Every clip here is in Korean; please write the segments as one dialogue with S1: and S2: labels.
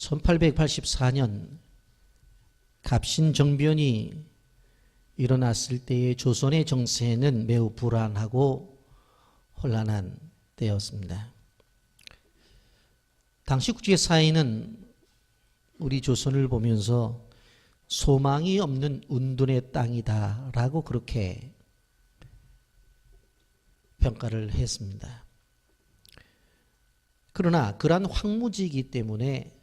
S1: 1884년 갑신정변이 일어났을 때의 조선의 정세는 매우 불안하고 혼란한 때였습니다. 당시 국제사회는 우리 조선을 보면서 소망이 없는 운둔의 땅이다 라고 그렇게 평가를 했습니다. 그러나 그러한 황무지이기 때문에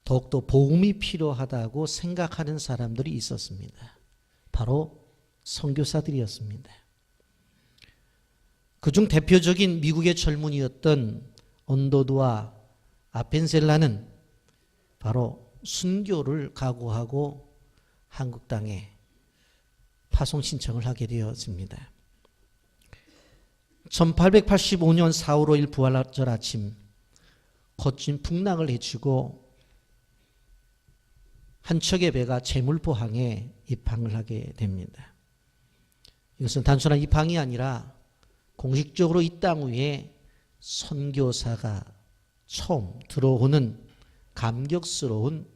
S1: 더욱더 보험이 필요하다고 생각하는 사람들이 있었습니다. 바로 선교사들이었습니다. 그중 대표적인 미국의 젊은이였던 언더드와 아펜셀라는 바로 순교를 각오하고 한국 땅에 파송 신청을 하게 되었습니다. 1885년 4월 5일 부활절 아침 거친 풍랑을 헤치고 한 척의 배가 제물포항에 입항을 하게 됩니다. 이것은 단순한 입항이 아니라 공식적으로 이 땅 위에 선교사가 처음 들어오는 감격스러운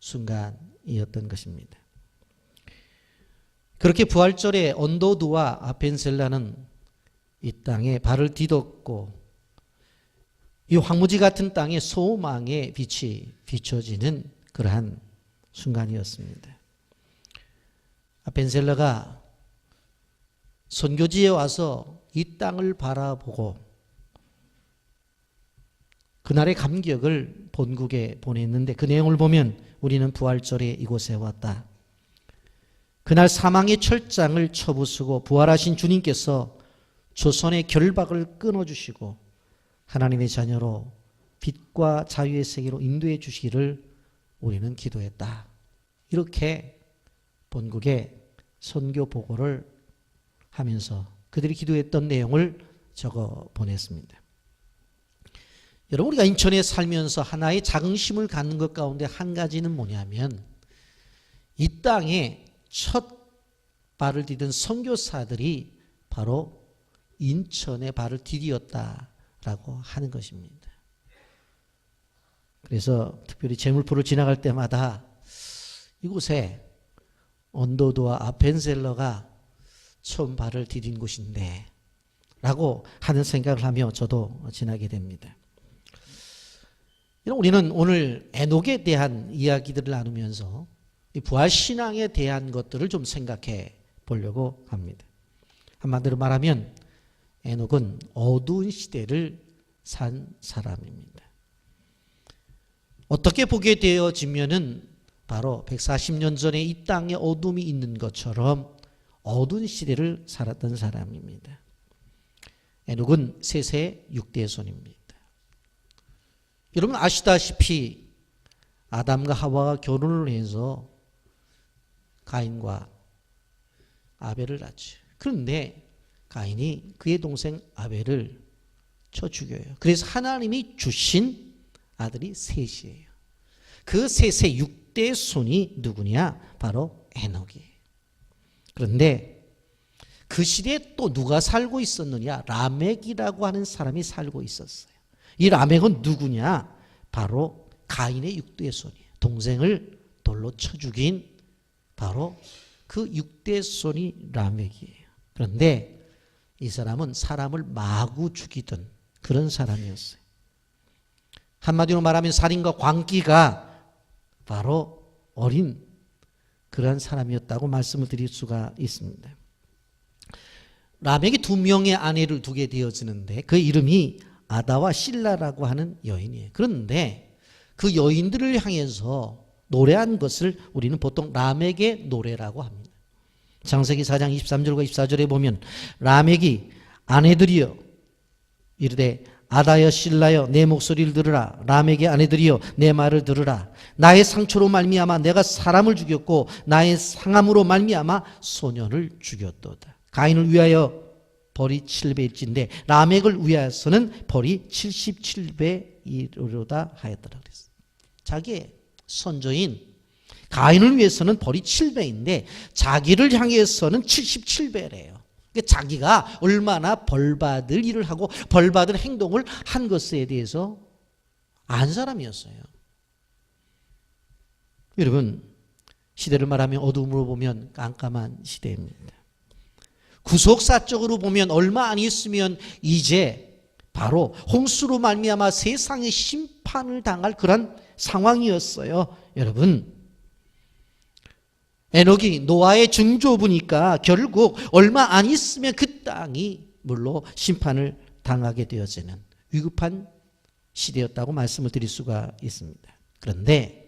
S1: 순간이었던 것입니다. 그렇게 부활절에 언더드와 아펜셀라는 이 땅에 발을 디뎠고 이 황무지 같은 땅에 소망의 빛이 비춰지는 그러한 순간이었습니다. 아펜셀라가 선교지에 와서 이 땅을 바라보고 그날의 감격을 본국에 보냈는데 그 내용을 보면 우리는 부활절에 이곳에 왔다. 그날 사망의 철장을 쳐부수고 부활하신 주님께서 조선의 결박을 끊어주시고 하나님의 자녀로 빛과 자유의 세계로 인도해 주시기를 우리는 기도했다. 이렇게 본국에 선교 보고를 하면서 그들이 기도했던 내용을 적어 보냈습니다. 여러분, 우리가 인천에 살면서 하나의 자긍심을 갖는 것 가운데 한 가지는 뭐냐면 이 땅에 첫 발을 디딘 선교사들이 바로 인천에 발을 디뎠다라고 하는 것입니다. 그래서 특별히 제물포를 지나갈 때마다 이곳에 언더드와 아펜셀러가 처음 발을 디딘 곳인데 라고 하는 생각을 하며 저도 지나게 됩니다. 우리는 오늘 에녹에 대한 이야기들을 나누면서 이 부활신앙에 대한 것들을 좀 생각해 보려고 합니다. 한마디로 말하면 에녹은 어두운 시대를 산 사람입니다. 어떻게 보게 되어지면은 바로 140년 전에 이 땅에 어둠이 있는 것처럼 어두운 시대를 살았던 사람입니다. 에녹은 셋의 6대 손입니다. 여러분 아시다시피 아담과 하와가 결혼을 해서 가인과 아벨을 낳죠. 그런데 가인이 그의 동생 아벨을 쳐 죽여요. 그래서 하나님이 주신 아들이 셋이에요. 그 셋의 6대 손이 누구냐? 바로 에녹이에요. 그런데 그 시대에 또 누가 살고 있었느냐? 라멕이라고 하는 사람이 살고 있었어요. 이 라멕은 누구냐? 바로 가인의 6대 손이에요. 동생을 돌로 쳐 죽인 바로 그 6대 손이 라멕이에요. 그런데 이 사람은 사람을 마구 죽이던 그런 사람이었어요. 한마디로 말하면 살인과 광기가 바로 어린 그런 사람이었다고 말씀을 드릴 수가 있습니다. 라멕이 2명의 아내를 두게 되어지는데 그 이름이 아다와 실라라고 하는 여인이에요. 그런데 그 여인들을 향해서 노래한 것을 우리는 보통 라멕의 노래라고 합니다. 창세기 4장 23절과 24절에 보면 라멕이 아내들이여 이르되 아다여 실라여 내 목소리를 들으라. 라멕의 아내들이여 내 말을 들으라. 나의 상처로 말미암아 내가 사람을 죽였고 나의 상함으로 말미암아 소년을 죽였도다. 가인을 위하여 벌이 7배일진데 라멕을 위하여서는 벌이 77배 이르로다 하였더라 그랬어요. 자기의 선조인 가인을 위해서는 벌이 7배인데 자기를 향해서는 77배래요. 자기가 얼마나 벌받을 일을 하고 벌받을 행동을 한 것에 대해서 안 사람이었어요. 여러분, 시대를 말하면 어둠으로 보면 깜깜한 시대입니다. 구속사적으로 보면 얼마 안 있으면 이제 바로 홍수로 말미암아 세상의 심판을 당할 그런 상황이었어요. 여러분, 에녹이 노아의 증조부니까 결국 얼마 안 있으면 그 땅이 물로 심판을 당하게 되어지는 위급한 시대였다고 말씀을 드릴 수가 있습니다. 그런데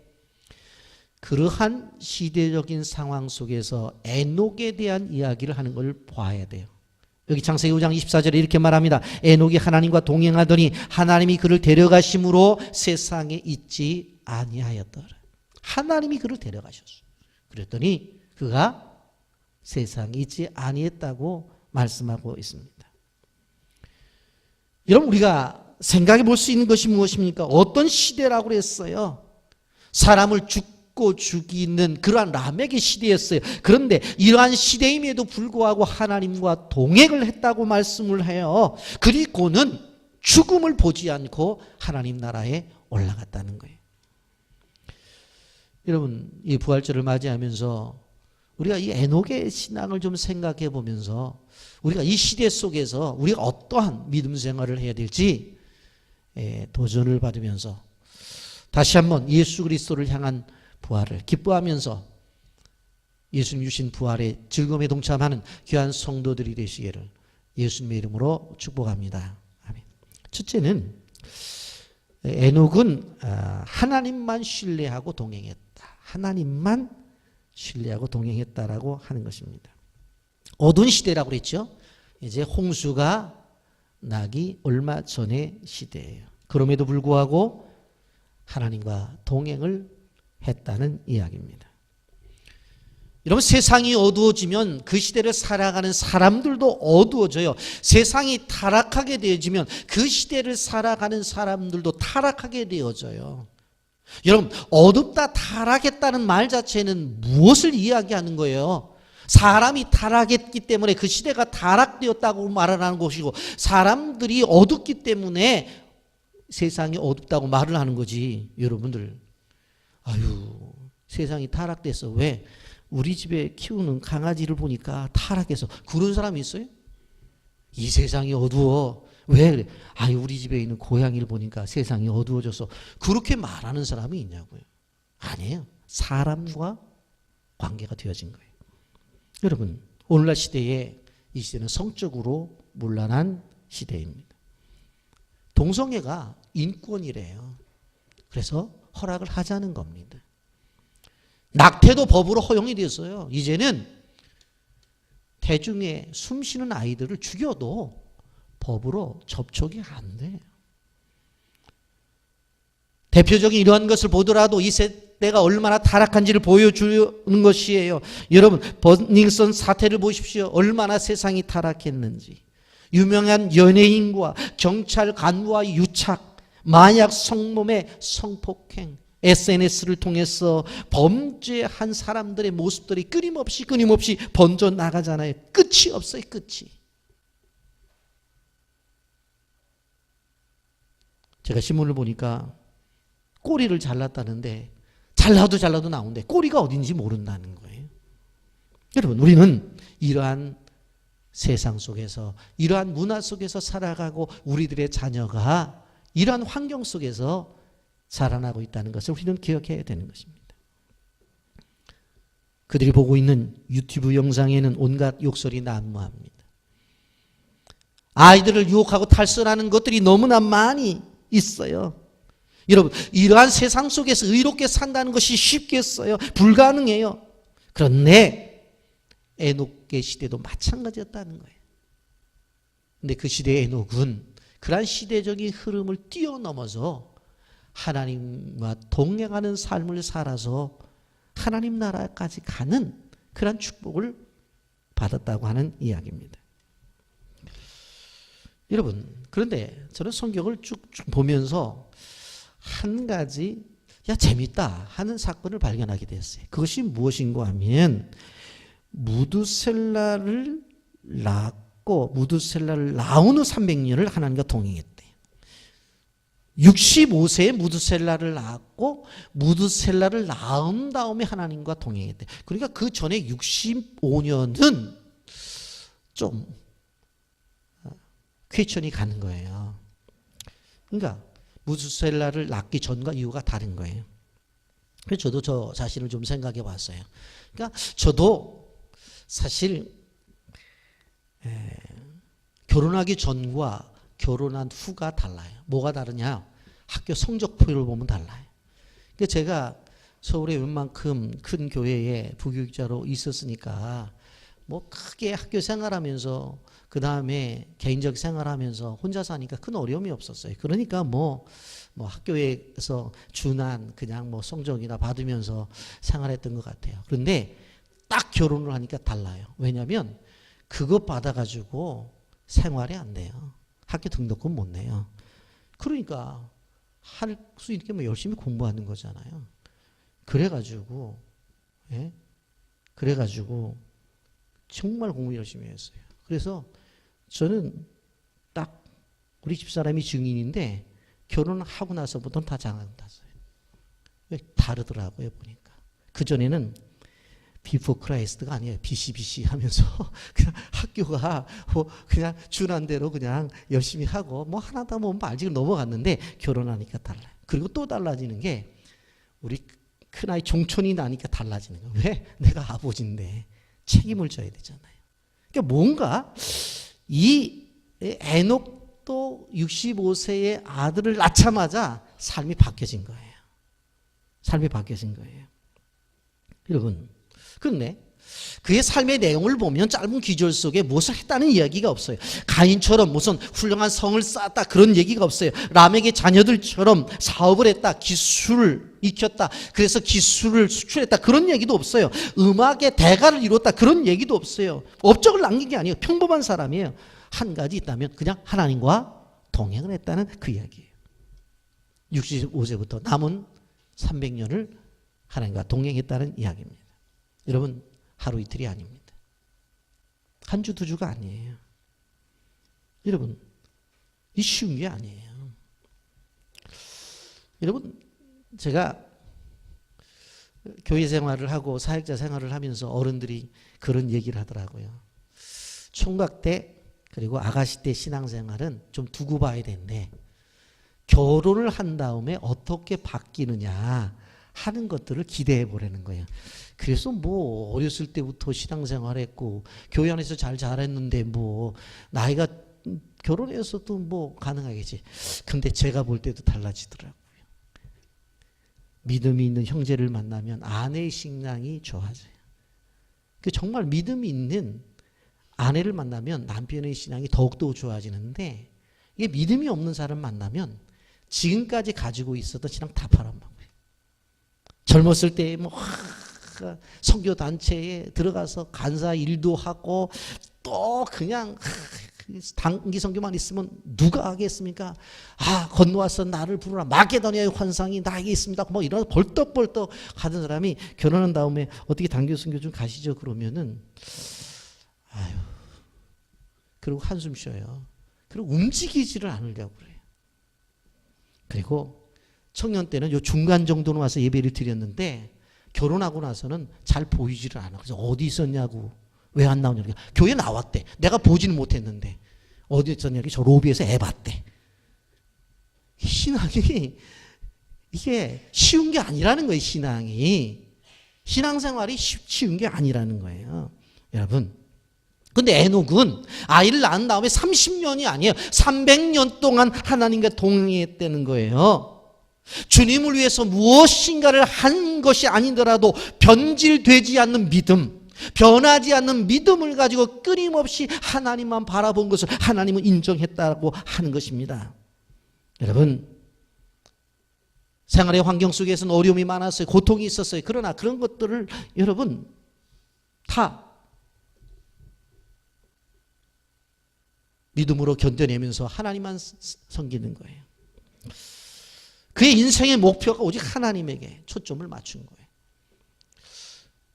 S1: 그러한 시대적인 상황 속에서 에녹에 대한 이야기를 하는 걸 봐야 돼요. 여기 창세기 5장 24절에 이렇게 말합니다. 에녹이 하나님과 동행하더니 하나님이 그를 데려가심으로 세상에 있지 아니하였더라. 하나님이 그를 데려가셨어요. 그랬더니 그가 세상에 있지 아니했다고 말씀하고 있습니다. 여러분, 우리가 생각해 볼 수 있는 것이 무엇입니까? 어떤 시대라고 그랬어요? 사람을 죽고 죽이는 그러한 라멕의 시대였어요. 그런데 이러한 시대임에도 불구하고 하나님과 동행을 했다고 말씀을 해요. 그리고는 죽음을 보지 않고 하나님 나라에 올라갔다는 거예요. 여러분, 이 부활절을 맞이하면서 우리가 이 에녹의 신앙을 좀 생각해 보면서 우리가 이 시대 속에서 우리가 어떠한 믿음 생활을 해야 될지 도전을 받으면서 다시 한번 예수 그리스도를 향한 부활을 기뻐하면서 예수님 주신 부활의 즐거움에 동참하는 귀한 성도들이 되시기를 예수님의 이름으로 축복합니다. 아멘. 첫째는 에녹은 하나님만 신뢰하고 동행했다. 하나님만 신뢰하고 동행했다라고 하는 것입니다. 어두운 시대라고 그랬죠. 이제 홍수가 나기 얼마 전의 시대예요. 그럼에도 불구하고 하나님과 동행을 했다는 이야기입니다. 여러분, 세상이 어두워지면 그 시대를 살아가는 사람들도 어두워져요. 세상이 타락하게 되어지면 그 시대를 살아가는 사람들도 타락하게 되어져요. 여러분, 어둡다 타락했다는 말 자체는 무엇을 이야기하는 거예요? 사람이 타락했기 때문에 그 시대가 타락되었다고 말을 하는 것이고, 사람들이 어둡기 때문에 세상이 어둡다고 말을 하는 거지. 여러분들, 아유, 세상이 타락돼서 왜 우리 집에 키우는 강아지를 보니까 타락해서 그런 사람이 있어요? 이 세상이 어두워. 왜 그래? 아유, 우리 집에 있는 고양이를 보니까 세상이 어두워져서 그렇게 말하는 사람이 있냐고요. 아니에요. 사람과 관계가 되어진 거예요. 여러분, 오늘날 시대에 이 시대는 성적으로 문란한 시대입니다. 동성애가 인권이래요. 그래서 허락을 하자는 겁니다. 낙태도 법으로 허용이 됐어요. 이제는 대중에 숨쉬는 아이들을 죽여도 법으로 접촉이 안 돼요. 대표적인 이러한 것을 보더라도 이 세대가 얼마나 타락한지를 보여주는 것이에요. 여러분, 버닝썬 사태를 보십시오. 얼마나 세상이 타락했는지. 유명한 연예인과 경찰 간부와의 유착, 마약 성범의 성폭행, SNS를 통해서 범죄한 사람들의 모습들이 끊임없이 번져 나가잖아요. 끝이 없어요. 끝이. 제가 신문을 보니까 꼬리를 잘랐다는데 잘라도 나오는데 꼬리가 어딘지 모른다는 거예요. 여러분, 우리는 이러한 세상 속에서, 이러한 문화 속에서 살아가고 우리들의 자녀가 이러한 환경 속에서 자라나고 있다는 것을 우리는 기억해야 되는 것입니다. 그들이 보고 있는 유튜브 영상에는 온갖 욕설이 난무합니다. 아이들을 유혹하고 탈선하는 것들이 너무나 많이 있어요. 여러분, 이러한 세상 속에서 의롭게 산다는 것이 쉽겠어요? 불가능해요. 그런데 에녹의 시대도 마찬가지였다는 거예요. 근데 그 시대의 에녹은 그러한 시대적인 흐름을 뛰어넘어서 하나님과 동행하는 삶을 살아서 하나님 나라까지 가는 그런 축복을 받았다고 하는 이야기입니다. 여러분, 그런데 저는 성경을 쭉쭉 보면서 한 가지 재밌다 하는 사건을 발견하게 됐어요. 그것이 무엇인가 하면 무두셀라를 낳고 무두셀라를 낳은 후 300년을 하나님과 동행했대요. 65세에 무드셀라를 낳았고 무드셀라를 낳은 다음에 하나님과 동행했대. 그러니까 그 전에 65년은 좀 퀘천이 가는 거예요. 그러니까 무드셀라를 낳기 전과 이후가 다른 거예요. 그래서 저도 저 자신을 좀 생각해 봤어요. 그러니까 저도 사실 결혼하기 전과 결혼한 후가 달라요. 뭐가 다르냐? 학교 성적표를 보면 달라요. 그러니까 제가 서울에 웬만큼 큰 교회에 부교육자로 있었으니까 뭐 크게 학교 생활하면서 그 다음에 개인적 생활하면서 혼자 사니까 큰 어려움이 없었어요. 그러니까 뭐 학교에서 준한 그냥 뭐 성적이나 받으면서 생활했던 것 같아요. 그런데 딱 결혼을 하니까 달라요. 왜냐하면 그거 받아가지고 생활이 안 돼요. 학교 등록금 못 내요. 그러니까 할 수 있게 뭐 열심히 공부하는 거잖아요. 그래가지고 정말 공부 열심히 했어요. 그래서 저는 딱 우리 집사람이 증인인데 결혼하고 나서부터는 다 장가를 땄어요. 다르더라고요 보니까. 그전에는 비포 크라이스트가 아니에요. BC 하면서 그냥 학교가 뭐 그냥 준한 대로 그냥 열심히 하고 뭐 하나다 뭐 말지금 넘어갔는데 결혼하니까 달라요. 그리고 또 달라지는 게 우리 큰아이 종촌이 나니까 달라지는 거예요. 왜? 내가 아버지인데 책임을 져야 되잖아요. 그러니까 뭔가 이 에녹도 65세의 아들을 낳자마자 삶이 바뀌어진 거예요. 삶이 바뀌어진 거예요. 여러분, 그런데 그의 삶의 내용을 보면 짧은 기절 속에 무엇을 했다는 이야기가 없어요. 가인처럼 무슨 훌륭한 성을 쌓았다 그런 얘기가 없어요. 람에게 자녀들처럼 사업을 했다, 기술을 익혔다, 그래서 기술을 수출했다 그런 얘기도 없어요. 음악의 대가를 이뤘다 그런 얘기도 없어요. 업적을 남긴 게 아니에요. 평범한 사람이에요. 한 가지 있다면 그냥 하나님과 동행을 했다는 그 이야기예요. 65세부터 남은 300년을 하나님과 동행했다는 이야기입니다. 여러분, 하루 이틀이 아닙니다. 한 주, 두 주가 아니에요. 여러분, 이 쉬운 게 아니에요. 여러분, 제가 교회 생활을 하고 사역자 생활을 하면서 어른들이 그런 얘기를 하더라고요. 총각 때 그리고 아가씨 때 신앙생활은 좀 두고 봐야 되는데 결혼을 한 다음에 어떻게 바뀌느냐 하는 것들을 기대해 보라는 거예요. 그래서 뭐 어렸을 때부터 신앙생활했고 교회 안에서 잘 자랐는데 뭐 나이가 결혼해서도 뭐 가능하겠지. 근데 제가 볼 때도 달라지더라고요. 믿음이 있는 형제를 만나면 아내의 신앙이 좋아져요. 정말 믿음이 있는 아내를 만나면 남편의 신앙이 더욱더 좋아지는데 이게 믿음이 없는 사람 만나면 지금까지 가지고 있었던 신앙 다 팔아먹어요. 젊었을 때 뭐 선교 단체에 들어가서 간사 일도 하고 또 그냥 단기 선교만 있으면 누가 하겠습니까? 건너와서 나를 부르라. 마게도니아의 환상이 나에게 있습니다. 뭐 이런 벌떡벌떡 하던 사람이 결혼한 다음에 어떻게 단기 선교 좀 가시죠? 그러면은 그리고 한숨 쉬어요. 그리고 움직이지를 않으려고 그래요. 그리고 청년 때는 요 중간 정도는 와서 예배를 드렸는데 결혼하고 나서는 잘 보이지를 않아. 그래서 어디 있었냐고, 왜 안 나오냐고. 교회 나왔대. 내가 보지는 못했는데 어디 있었냐고. 저 로비에서 애 봤대. 신앙이 이게 쉬운 게 아니라는 거예요. 신앙생활이 쉬운 게 아니라는 거예요. 여러분, 근데 에녹은 아이를 낳은 다음에 30년이 아니에요. 300년 동안 하나님과 동행했다는 거예요. 주님을 위해서 무엇인가를 한 것이 아니더라도 변질되지 않는 믿음, 변하지 않는 믿음을 가지고 끊임없이 하나님만 바라본 것을 하나님은 인정했다고 하는 것입니다. 여러분, 생활의 환경 속에서는 어려움이 많았어요. 고통이 있었어요. 그러나 그런 것들을 여러분 다 믿음으로 견뎌내면서 하나님만 섬기는 거예요. 그의 인생의 목표가 오직 하나님에게 초점을 맞춘 거예요.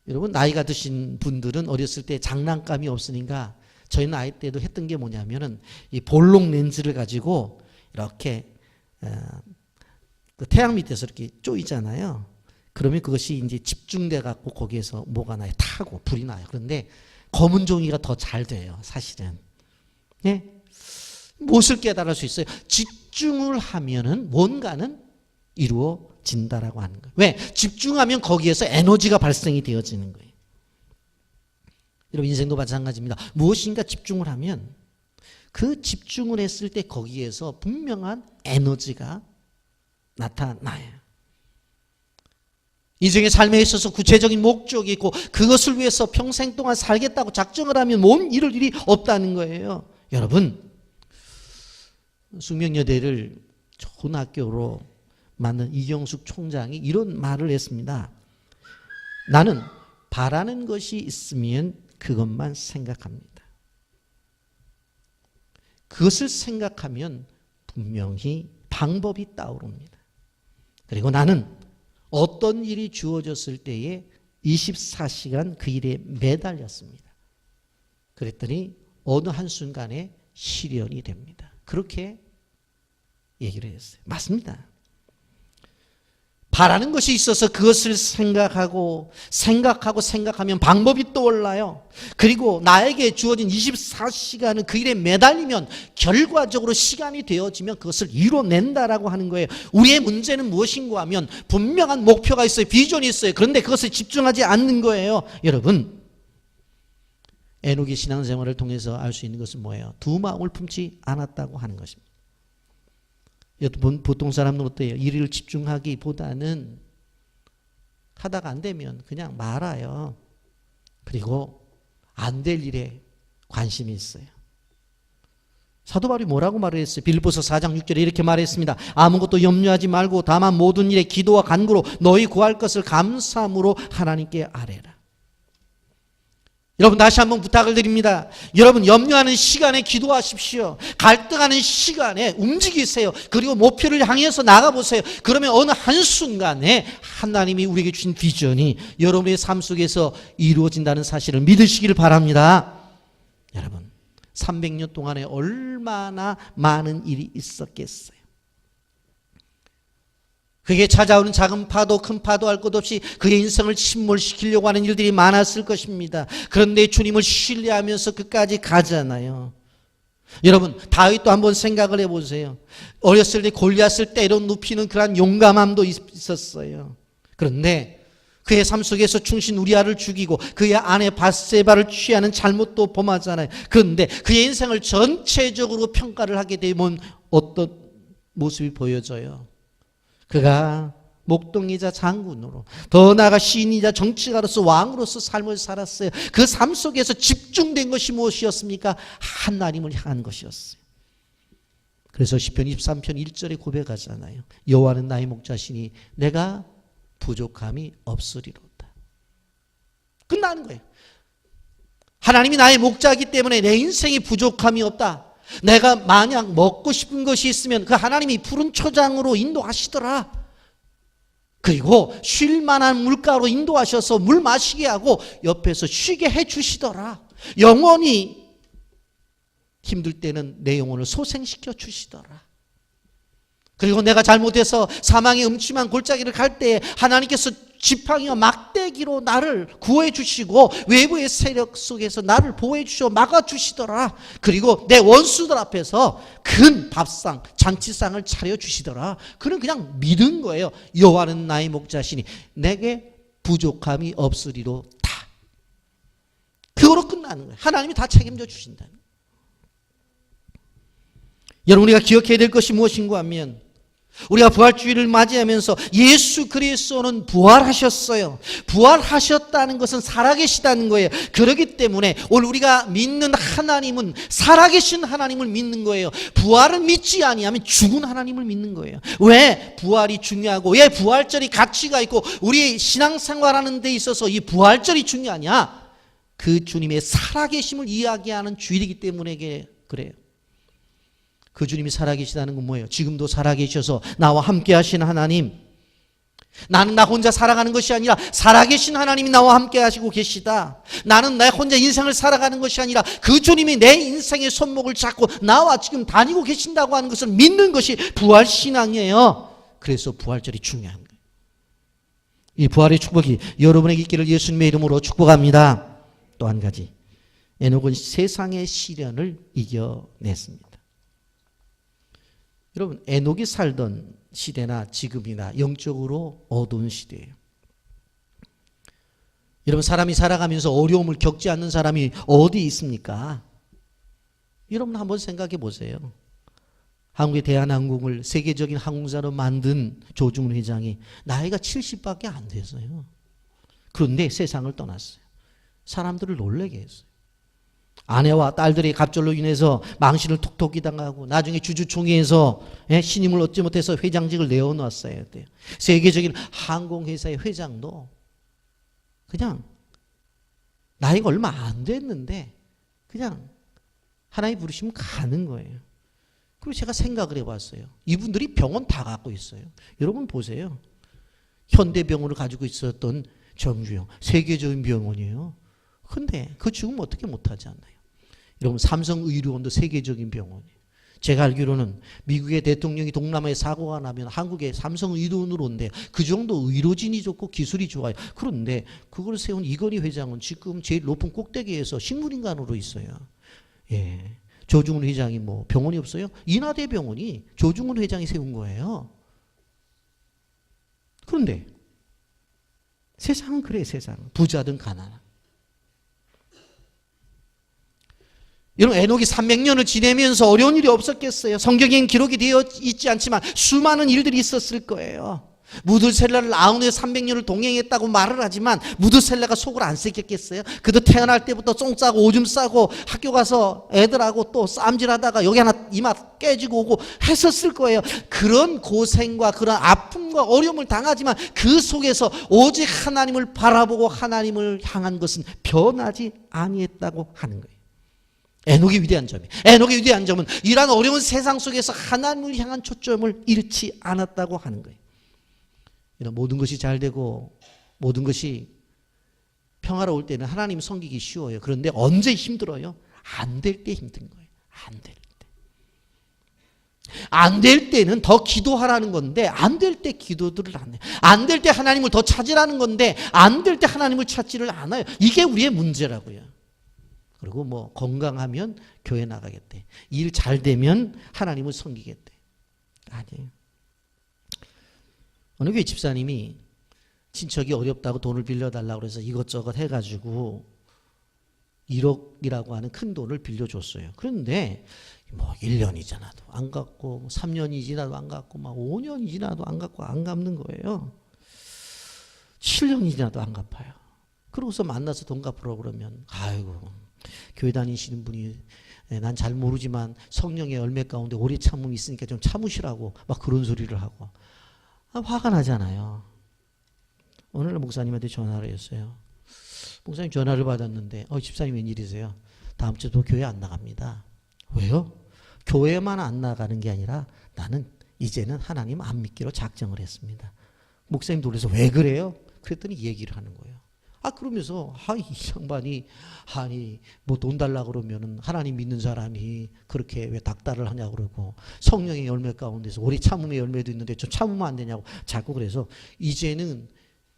S1: 여러분, 나이가 드신 분들은 어렸을 때 장난감이 없으니까 저희 나이 때도 했던 게 뭐냐면은 이 볼록 렌즈를 가지고 이렇게 그 태양 밑에서 이렇게 쪼이잖아요. 그러면 그것이 이제 집중돼 갖고 거기에서 뭐가 나요? 타고 불이 나요. 그런데 검은 종이가 더 잘 돼요, 사실은. 예? 무엇을 깨달을 수 있어요? 집중을 하면은 뭔가는 이루어진다라고 하는 거예요. 왜? 집중하면 거기에서 에너지가 발생이 되어지는 거예요. 여러분, 인생도 마찬가지입니다. 무엇인가 집중을 하면 그 집중을 했을 때 거기에서 분명한 에너지가 나타나요. 인생의 삶에 있어서 구체적인 목적이 있고 그것을 위해서 평생 동안 살겠다고 작정을 하면 몸 이룰 일이 없다는 거예요. 여러분, 숙명여대를 좋은 학교로 만든 이경숙 총장이 이런 말을 했습니다. 나는 바라는 것이 있으면 그것만 생각합니다. 그것을 생각하면 분명히 방법이 떠오릅니다. 그리고 나는 어떤 일이 주어졌을 때에 24시간 그 일에 매달렸습니다. 그랬더니 어느 한순간에 실현이 됩니다. 그렇게 얘기를 했어요. 맞습니다. 바라는 것이 있어서 그것을 생각하면 방법이 떠올라요. 그리고 나에게 주어진 24시간은 그 일에 매달리면 결과적으로 시간이 되어지면 그것을 이뤄낸다라고 하는 거예요. 우리의 문제는 무엇인가 하면 분명한 목표가 있어요. 비전이 있어요. 그런데 그것을 집중하지 않는 거예요. 여러분, 에녹이 신앙생활을 통해서 알 수 있는 것은 뭐예요? 두 마음을 품지 않았다고 하는 것입니다. 보통 사람들은 어때요? 일을 집중하기보다는 하다가 안 되면 그냥 말아요. 그리고 안 될 일에 관심이 있어요. 사도 바울이 뭐라고 말을 했어요? 빌립보서 4장 6절에 이렇게 말했습니다. 아무것도 염려하지 말고 다만 모든 일에 기도와 간구로 너희 구할 것을 감사함으로 하나님께 아뢰라. 여러분, 다시 한번 부탁을 드립니다. 여러분, 염려하는 시간에 기도하십시오. 갈등하는 시간에 움직이세요. 그리고 목표를 향해서 나가보세요. 그러면 어느 한순간에 하나님이 우리에게 주신 비전이 여러분의 삶 속에서 이루어진다는 사실을 믿으시기를 바랍니다. 여러분, 300년 동안에 얼마나 많은 일이 있었겠어요. 그에게 찾아오는 작은 파도, 큰 파도 할 것 없이 그의 인생을 침몰시키려고 하는 일들이 많았을 것입니다. 그런데 주님을 신뢰하면서 끝까지 가잖아요. 여러분, 다윗도 한번 생각을 해보세요. 어렸을 때 골리앗을 때려 눕히는 그런 용감함도 있었어요. 그런데 그의 삶 속에서 충신 우리아를 죽이고 그의 아내 밧세바를 취하는 잘못도 범하잖아요. 그런데 그의 인생을 전체적으로 평가를 하게 되면 어떤 모습이 보여져요? 그가 목동이자 장군으로, 더 나아가 시인이자 정치가로서 왕으로서 삶을 살았어요. 그 삶 속에서 집중된 것이 무엇이었습니까? 하나님을 향한 것이었어요. 그래서 시편 23편 1절에 고백하잖아요. 여호와는 나의 목자시니 내가 부족함이 없으리로다. 끝나는 거예요. 하나님이 나의 목자이기 때문에 내 인생에 부족함이 없다. 내가 만약 먹고 싶은 것이 있으면 그 하나님이 푸른 초장으로 인도하시더라. 그리고 쉴 만한 물가로 인도하셔서 물 마시게 하고 옆에서 쉬게 해 주시더라. 영원히 힘들 때는 내 영혼을 소생시켜 주시더라. 그리고 내가 잘못해서 사망의 음침한 골짜기를 갈 때 하나님께서 지팡이와 막대기로 나를 구해 주시고 외부의 세력 속에서 나를 보호해 주시고 막아 주시더라. 그리고 내 원수들 앞에서 큰 밥상, 잔치상을 차려 주시더라. 그는 그냥 믿은 거예요. 여호와는 나의 목자시니 내게 부족함이 없으리로다. 그거로 끝나는 거예요. 하나님이 다 책임져 주신다는 거예요. 여러분, 우리가 기억해야 될 것이 무엇인가 하면 우리가 부활주의를 맞이하면서 예수 그리스도는 부활하셨어요. 부활하셨다는 것은 살아계시다는 거예요. 그렇기 때문에 오늘 우리가 믿는 하나님은 살아계신 하나님을 믿는 거예요. 부활을 믿지 아니하면 죽은 하나님을 믿는 거예요. 왜 부활이 중요하고 왜 부활절이 가치가 있고 우리의 신앙생활하는 데 있어서 이 부활절이 중요하냐? 그 주님의 살아계심을 이야기하는 주일이기 때문에 그래요. 그 주님이 살아계시다는 건 뭐예요? 지금도 살아계셔서 나와 함께 하신 하나님. 나는 나 혼자 살아가는 것이 아니라 살아계신 하나님이 나와 함께 하시고 계시다. 나는 나 혼자 인생을 살아가는 것이 아니라 그 주님이 내 인생의 손목을 잡고 나와 지금 다니고 계신다고 하는 것을 믿는 것이 부활신앙이에요. 그래서 부활절이 중요한 거예요. 이 부활의 축복이 여러분에게 있기를 예수님의 이름으로 축복합니다. 또 한 가지, 에녹은 세상의 시련을 이겨냈습니다. 여러분, 에녹이 살던 시대나 지금이나 영적으로 어두운 시대예요. 여러분, 사람이 살아가면서 어려움을 겪지 않는 사람이 어디 있습니까? 여러분 한번 생각해 보세요. 한국의 대한항공을 세계적인 항공사로 만든 조중훈 회장이 나이가 70밖에 안 됐어요. 그런데 세상을 떠났어요. 사람들을 놀라게 했어요. 아내와 딸들의 갑절로 인해서 망신을 톡톡히 당하고 나중에 주주총회에서 신임을 얻지 못해서 회장직을 내어놨어야 돼요. 세계적인 항공회사의 회장도 그냥 나이가 얼마 안 됐는데 그냥 하나님 부르시면 가는 거예요. 그리고 제가 생각을 해봤어요. 이분들이 병원 다 갖고 있어요. 여러분 보세요. 현대병원을 가지고 있었던 정주영, 세계적인 병원이에요. 근데 그 죽으면 어떻게 못하지 않나요? 여러분, 삼성의료원도 세계적인 병원이에요. 제가 알기로는 미국의 대통령이 동남아에 사고가 나면 한국에 삼성의료원으로 온대요. 그 정도 의료진이 좋고 기술이 좋아요. 그런데 그걸 세운 이건희 회장은 지금 제일 높은 꼭대기에서 식물인간으로 있어요. 예. 조중훈 회장이 뭐 병원이 없어요? 인하대병원이 조중훈 회장이 세운 거예요. 그런데 세상은 그래, 세상. 부자든 가난한. 여러분, 에녹이 300년을 지내면서 어려운 일이 없었겠어요? 성경에는 기록이 되어 있지 않지만 수많은 일들이 있었을 거예요. 무드셀라를 아우에 300년을 동행했다고 말을 하지만 무드셀라가 속을 안 썩였겠어요? 그도 태어날 때부터 똥 싸고 오줌 싸고 학교 가서 애들하고 또 쌈질하다가 여기 하나 이마 깨지고 오고 했었을 거예요. 그런 고생과 그런 아픔과 어려움을 당하지만 그 속에서 오직 하나님을 바라보고 하나님을 향한 것은 변하지 아니했다고 하는 거예요. 에녹의 위대한 점이, 에녹의 위대한 점은 이러한 어려운 세상 속에서 하나님을 향한 초점을 잃지 않았다고 하는 거예요. 이런 모든 것이 잘 되고 모든 것이 평화로울 때는 하나님 섬기기 쉬워요. 그런데 언제 힘들어요? 안 될 때 힘든 거예요. 안 될 때. 안 될 때는 더 기도하라는 건데 안 될 때 기도들을 안 해요. 안 될 때 하나님을 더 찾으라는 건데 안 될 때 하나님을 찾지를 않아요. 이게 우리의 문제라고요. 그리고 뭐 건강하면 교회 나가겠대. 일 잘 되면 하나님을 섬기겠대. 아니에요. 어느 교회 집사님이 친척이 어렵다고 돈을 빌려달라고 해서 이것저것 해가지고 1억이라고 하는 큰 돈을 빌려줬어요. 그런데 뭐 1년이 지나도 안 갚고 3년이 지나도 안 갚고 막 5년이 지나도 안 갚고 안 갚는 거예요. 7년이 지나도 안 갚아요. 그러고서 만나서 돈 갚으라고 그러면 아이고 교회 다니시는 분이 난 잘 모르지만 성령의 열매 가운데 오래 참음이 있으니까 좀 참으시라고 막 그런 소리를 하고 화가 나잖아요. 오늘 목사님한테 전화를 했어요. 목사님 전화를 받았는데 집사님 웬일이세요? 다음 주도 교회 안 나갑니다. 왜요? 교회만 안 나가는 게 아니라 나는 이제는 하나님 안 믿기로 작정을 했습니다. 목사님 놀라서 왜 그래요? 그랬더니 얘기를 하는 거예요. 그러면서 이 양반이 뭐 돈 달라고 그러면은 하나님 믿는 사람이 그렇게 왜 닥달을 하냐고 그러고 성령의 열매 가운데서 오래 참음의 열매도 있는데 좀 참으면 안 되냐고 자꾸 그래서 이제는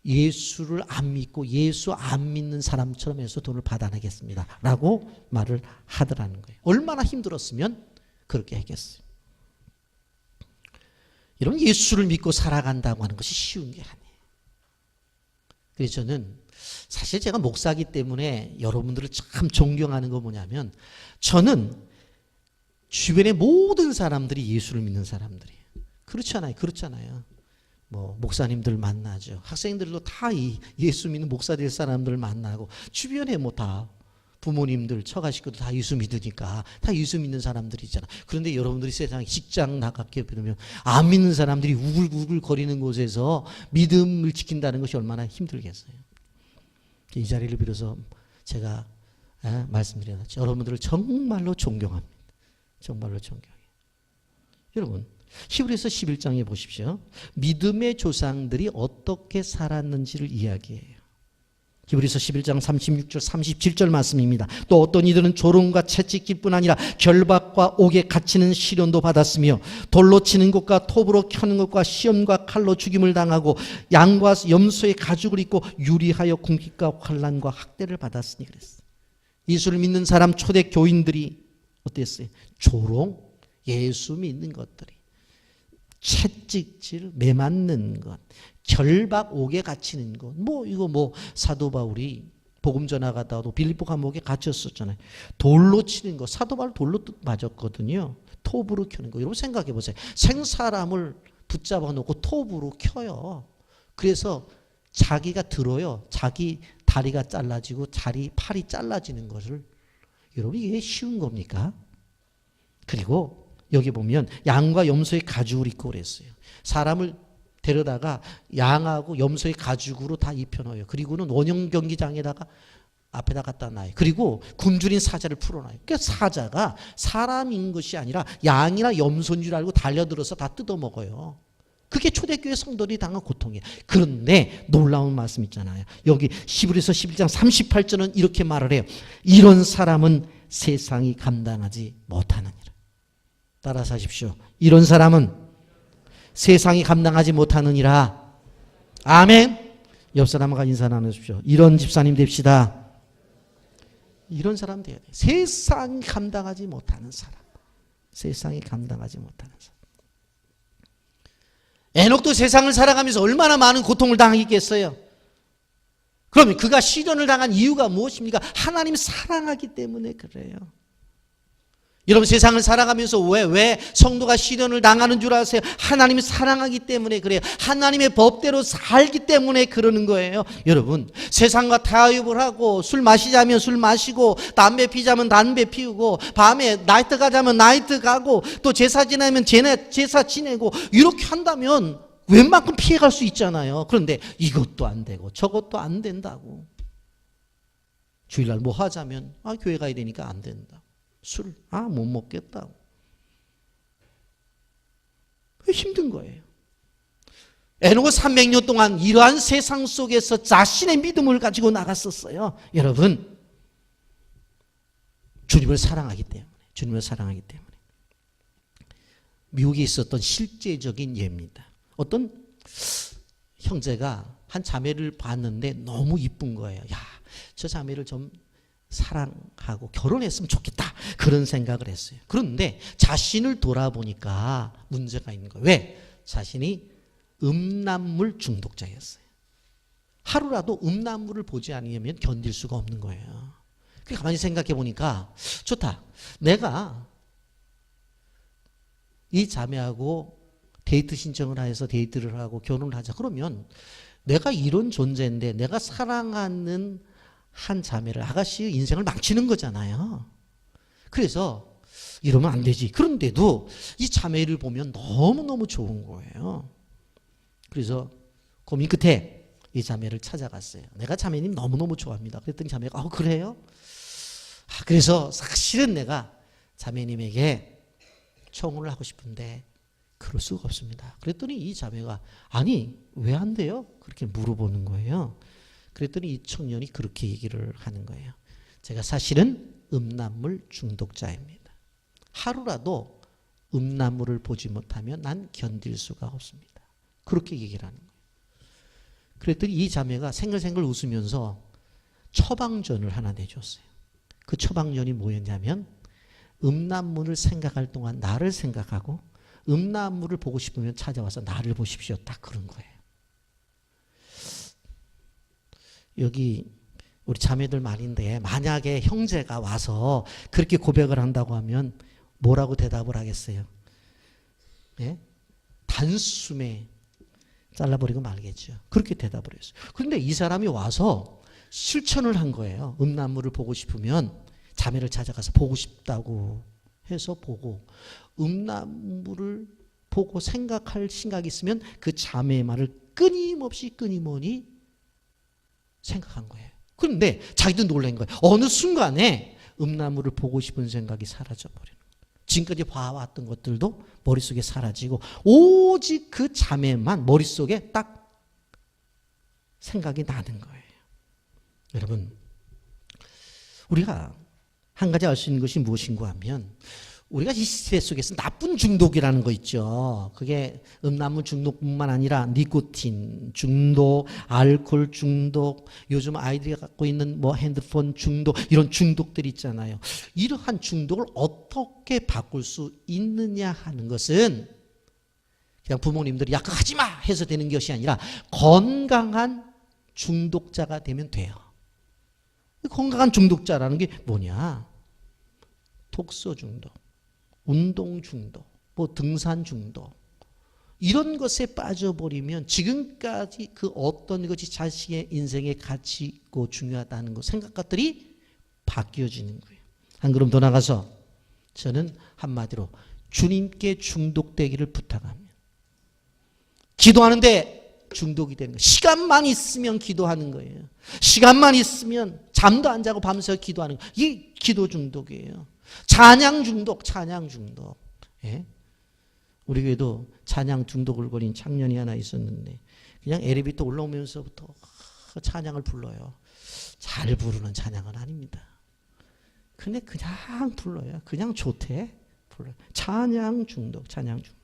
S1: 예수를 안 믿고 예수 안 믿는 사람처럼 해서 돈을 받아내겠습니다 라고 말을 하더라는 거예요. 얼마나 힘들었으면 그렇게 했겠어요. 이런 예수를 믿고 살아간다고 하는 것이 쉬운 게 아니에요. 그래서 저는 사실 제가 목사기 때문에 여러분들을 참 존경하는 거 뭐냐면 저는 주변의 모든 사람들이 예수를 믿는 사람들이에요. 그렇잖아요. 뭐 목사님들 만나죠. 학생들도 다 예수 믿는 목사 될 사람들 만나고 주변에 뭐 다 부모님들 처가 식구들 다 예수 믿으니까 다 예수 믿는 사람들이잖아. 그런데 여러분들이 세상에 직장 나가게 되면 안 믿는 사람들이 우글우글 거리는 곳에서 믿음을 지킨다는 것이 얼마나 힘들겠어요. 이 자리를 빌어서 제가 말씀드려요. 여러분들을 정말로 존경합니다. 정말로 존경해요. 여러분 히브리서 11장에 보십시오. 믿음의 조상들이 어떻게 살았는지를 이야기해요. 히브리서 11장 36절 37절 말씀입니다. 또 어떤 이들은 조롱과 채찍질 뿐 아니라 결박과 옥에 갇히는 시련도 받았으며 돌로 치는 것과 톱으로 켜는 것과 시험과 칼로 죽임을 당하고 양과 염소의 가죽을 입고 유리하여 궁핍과 환난과 학대를 받았으니 그랬어요. 예수를 믿는 사람 초대 교인들이 어땠어요? 조롱, 예수 믿는 것들이 채찍질, 매맞는 것, 결박, 옥에 갇히는 것. 이거 사도 바울이 복음 전하다가도 빌립보 감옥에 갇혔었잖아요. 돌로 치는 거. 사도 바울 돌로 맞았거든요. 톱으로 켜는 거. 여러분 생각해 보세요. 생사람을 붙잡아 놓고 톱으로 켜요. 그래서 자기가 들어요. 자기 다리가 잘라지고 팔이 잘라지는 것을. 여러분 이게 쉬운 겁니까? 그리고 여기 보면 양과 염소의 가죽을 입고 그랬어요. 사람을 데려다가 양하고 염소의 가죽으로 다 입혀놔요. 그리고는 원형 경기장에다가 앞에다 갖다 놔요. 그리고 굶주린 사자를 풀어놔요. 그러니까 사자가 사람인 것이 아니라 양이나 염소인 줄 알고 달려들어서 다 뜯어먹어요. 그게 초대교회 성도들이 당한 고통이에요. 그런데 놀라운 말씀 있잖아요. 여기 히브리서 11장 38절은 이렇게 말을 해요. 이런 사람은 세상이 감당하지 못하느니라. 따라서 하십시오. 이런 사람은 세상이 감당하지 못하느니라. 아멘. 옆 사람과 인사 나누십시오. 이런 집사님 됩시다. 이런 사람 돼야 돼. 세상이 감당하지 못하는 사람. 세상이 감당하지 못하는 사람. 에녹도 세상을 살아가면서 얼마나 많은 고통을 당했겠어요. 그러면 그가 시련을 당한 이유가 무엇입니까? 하나님 사랑하기 때문에 그래요. 여러분 세상을 살아가면서 왜 성도가 시련을 당하는 줄 아세요? 하나님이 사랑하기 때문에 그래요. 하나님의 법대로 살기 때문에 그러는 거예요. 여러분 세상과 타협을 하고 술 마시자면 술 마시고 담배 피자면 담배 피우고 밤에 나이트 가자면 나이트 가고 또 제사 지내면 제사 지내고 이렇게 한다면 웬만큼 피해갈 수 있잖아요. 그런데 이것도 안 되고 저것도 안 된다고. 주일날 뭐 하자면 교회 가야 되니까 안 된다. 술, 못 먹겠다고. 힘든 거예요. 에녹은 300년 동안 이러한 세상 속에서 자신의 믿음을 가지고 나갔었어요. 여러분, 주님을 사랑하기 때문에. 미국에 있었던 실제적인 예입니다. 어떤 형제가 한 자매를 봤는데 너무 이쁜 거예요. 저 자매를 좀 사랑하고 결혼했으면 좋겠다. 그런 생각을 했어요. 그런데 자신을 돌아보니까 문제가 있는 거예요. 왜? 자신이 음란물 중독자였어요. 하루라도 음란물을 보지 않으면 견딜 수가 없는 거예요. 가만히 생각해 보니까 좋다. 내가 이 자매하고 데이트 신청을 해서 데이트를 하고 결혼을 하자. 그러면 내가 이런 존재인데 내가 사랑하는 한 자매를 아가씨의 인생을 망치는 거잖아요. 그래서 이러면 안 되지. 그런데도 이 자매를 보면 너무너무 좋은 거예요. 그래서 고민 끝에 이 자매를 찾아갔어요. 내가 자매님 너무너무 좋아합니다. 그랬더니 자매가 그래요? 그래서 사실은 내가 자매님에게 청혼을 하고 싶은데 그럴 수가 없습니다. 그랬더니 이 자매가 아니 왜 안 돼요? 그렇게 물어보는 거예요. 그랬더니 이 청년이 그렇게 얘기를 하는 거예요. 제가 사실은 음란물 중독자입니다. 하루라도 음란물을 보지 못하면 난 견딜 수가 없습니다. 그렇게 얘기를 하는 거예요. 그랬더니 이 자매가 생글생글 웃으면서 처방전을 하나 내줬어요. 그 처방전이 뭐였냐면 음란물을 생각할 동안 나를 생각하고 음란물을 보고 싶으면 찾아와서 나를 보십시오. 딱 그런 거예요. 여기 우리 자매들 말인데 만약에 형제가 와서 그렇게 고백을 한다고 하면 뭐라고 대답을 하겠어요? 예? 단숨에 잘라버리고 말겠죠. 그렇게 대답을 했어요. 그런데 이 사람이 와서 실천을 한 거예요. 음란물을 보고 싶으면 자매를 찾아가서 보고 싶다고 해서 보고 음란물을 보고 생각할 생각이 있으면 그 자매의 말을 끊임없이 생각한 거예요. 그런데 자기도 놀란 거예요. 어느 순간에 음란물을 보고 싶은 생각이 사라져버리는 거예요. 지금까지 봐왔던 것들도 머릿속에 사라지고 오직 그 자매만 머릿속에 딱 생각이 나는 거예요. 여러분, 우리가 한 가지 알 수 있는 것이 무엇인가 하면 우리가 이 시대 속에서 나쁜 중독이라는 거 있죠. 그게 음란물 중독뿐만 아니라 니코틴 중독, 알코올 중독, 요즘 아이들이 갖고 있는 뭐 핸드폰 중독, 이런 중독들이 있잖아요. 이러한 중독을 어떻게 바꿀 수 있느냐 하는 것은 그냥 부모님들이 약하지 마 해서 되는 것이 아니라 건강한 중독자가 되면 돼요. 건강한 중독자라는 게 뭐냐? 독서 중독, 운동 중독, 뭐 등산 중독, 이런 것에 빠져버리면 지금까지 그 어떤 것이 자식의 인생에 가치 있고 중요하다는 것 생각들이 바뀌어지는 거예요. 한 걸음 더 나가서 저는 한마디로 주님께 중독되기를 부탁합니다. 기도하는데 중독이 되는 거예요. 시간만 있으면 기도하는 거예요. 시간만 있으면 잠도 안 자고 밤새 기도하는 거예요. 이게 기도 중독이에요. 찬양 중독, 찬양 중독. 예? 우리 교회도 찬양 중독을 걸린 청년이 하나 있었는데 그냥 엘리베이터 올라오면서부터 찬양을 불러요. 잘 부르는 찬양은 아닙니다. 근데 그냥 불러요. 그냥 좋대. 불러요. 찬양 중독, 찬양 중독.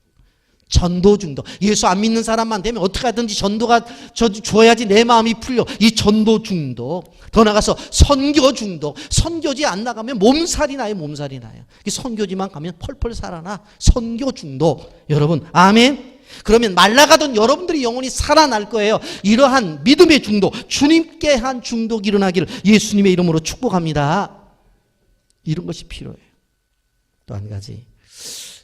S1: 전도 중독. 예수 안 믿는 사람만 되면 어떻게 하든지 전도가 줘야지 내 마음이 풀려. 이 전도 중독. 더 나가서 선교 중독. 선교지 안 나가면 몸살이 나요. 몸살이 나요. 선교지만 가면 펄펄 살아나. 선교 중독. 여러분 아멘. 그러면 말라가던 여러분들이 영혼이 살아날 거예요. 이러한 믿음의 중독, 주님께 한 중독이 일어나기를 예수님의 이름으로 축복합니다. 이런 것이 필요해요. 또 한 가지,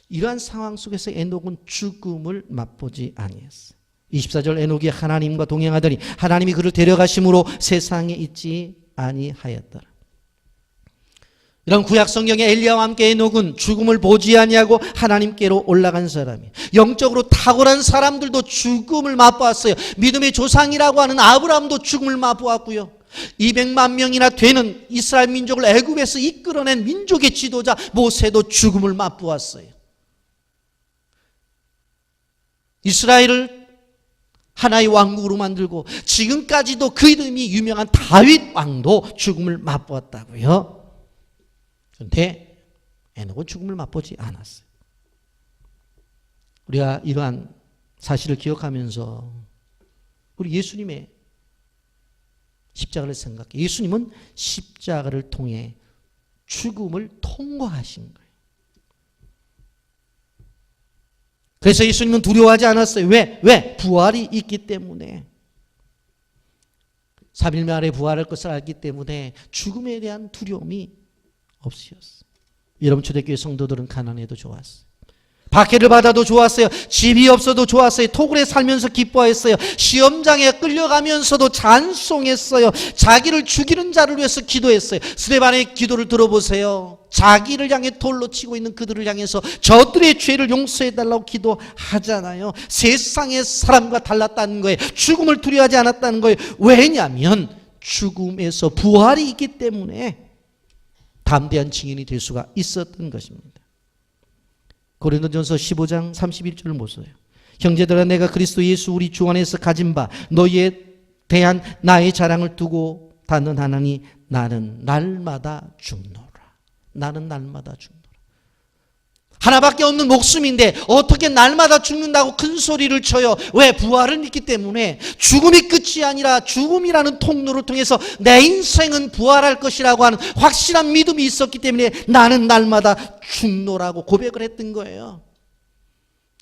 S1: 이러한 상황 속에서 에녹은 죽음을 맛보지 아니했어요. 24절, 에녹이 하나님과 동행하더니 하나님이 그를 데려가심으로 세상에 있지 아니하였더라. 이런 구약 성경의 엘리야와 함께 에녹은 죽음을 보지 아니하고 하나님께로 올라간 사람이에요. 영적으로 탁월한 사람들도 죽음을 맛보았어요. 믿음의 조상이라고 하는 아브라함도 죽음을 맛보았고요. 200만 명이나 되는 이스라엘 민족을 애굽에서 이끌어낸 민족의 지도자 모세도 죽음을 맛보았어요. 이스라엘을 하나의 왕국으로 만들고 지금까지도 그 이름이 유명한 다윗 왕도 죽음을 맛보았다고요. 그런데 에녹은 죽음을 맛보지 않았어요. 우리가 이러한 사실을 기억하면서 우리 예수님의 십자가를 생각해. 예수님은 십자가를 통해 죽음을 통과하신 거예요. 그래서 예수님은 두려워하지 않았어요. 왜? 부활이 있기 때문에. 3일 만에 부활할 것을 알기 때문에 죽음에 대한 두려움이 없으셨어요. 여러분 초대교회 성도들은 가난해도 좋았어요. 박해를 받아도 좋았어요. 집이 없어도 좋았어요. 토굴에 살면서 기뻐했어요. 시험장에 끌려가면서도 찬송했어요. 자기를 죽이는 자를 위해서 기도했어요. 스데반의 기도를 들어보세요. 자기를 향해 돌로 치고 있는 그들을 향해서 저들의 죄를 용서해달라고 기도하잖아요. 세상의 사람과 달랐다는 거예요. 죽음을 두려워하지 않았다는 거예요. 왜냐하면 죽음에서 부활이 있기 때문에 담대한 증인이 될 수가 있었던 것입니다. 고린도전서 15장 31절을 보세요. 형제들아, 내가 그리스도 예수 우리 주 안에서 가진 바 너희에 대한 나의 자랑을 두고 단언하노니 나는 날마다 죽노라. 나는 날마다 죽노라. 하나밖에 없는 목숨인데 어떻게 날마다 죽는다고 큰 소리를 쳐요? 왜? 부활은 있기 때문에. 죽음이 끝이 아니라 죽음이라는 통로를 통해서 내 인생은 부활할 것이라고 하는 확실한 믿음이 있었기 때문에 나는 날마다 죽노라고 고백을 했던 거예요.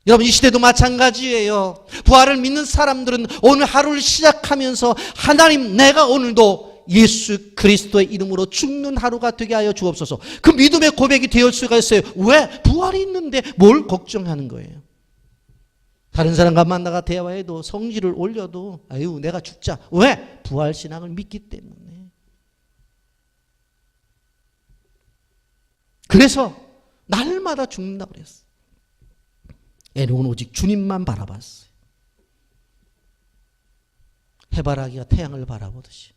S1: 여러분 이 시대도 마찬가지예요. 부활을 믿는 사람들은 오늘 하루를 시작하면서 하나님, 내가 오늘도 예수 그리스도의 이름으로 죽는 하루가 되게 하여 주옵소서. 그 믿음의 고백이 되을 수가 있어요. 왜? 부활이 있는데 뭘 걱정하는 거예요? 다른 사람과 만나가 대화해도 성질을 올려도 아유 내가 죽자. 왜? 부활신앙을 믿기 때문에. 그래서 날마다 죽는다고 그랬어요. 에녹은 오직 주님만 바라봤어요. 해바라기가 태양을 바라보듯이.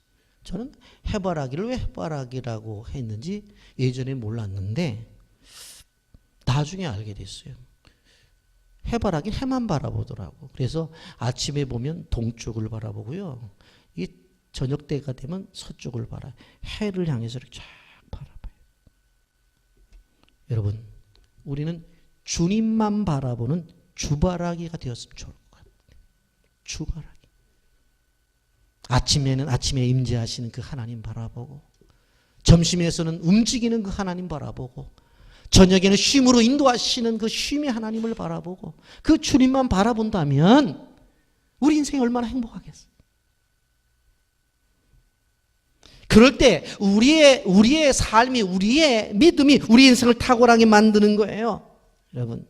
S1: 저는 해바라기를 왜 해바라기라고 했는지 예전에 몰랐는데 나중에 알게 됐어요. 해바라기는 해만 바라보더라고. 그래서 아침에 보면 동쪽을 바라보고요. 이 저녁 때가 되면 서쪽을 바라요. 해를 향해서 이렇게 쫙 바라봐요. 여러분, 우리는 주님만 바라보는 주바라기가 되었으면 좋을 것 같아요. 주바라기. 아침에는 아침에 임재하시는 그 하나님 바라보고, 점심에서는 움직이는 그 하나님 바라보고, 저녁에는 쉼으로 인도하시는 그 쉼의 하나님을 바라보고, 그 주님만 바라본다면 우리 인생이 얼마나 행복하겠어요. 그럴 때 우리의 삶이, 우리의 믿음이 우리 인생을 탁월하게 만드는 거예요. 여러분,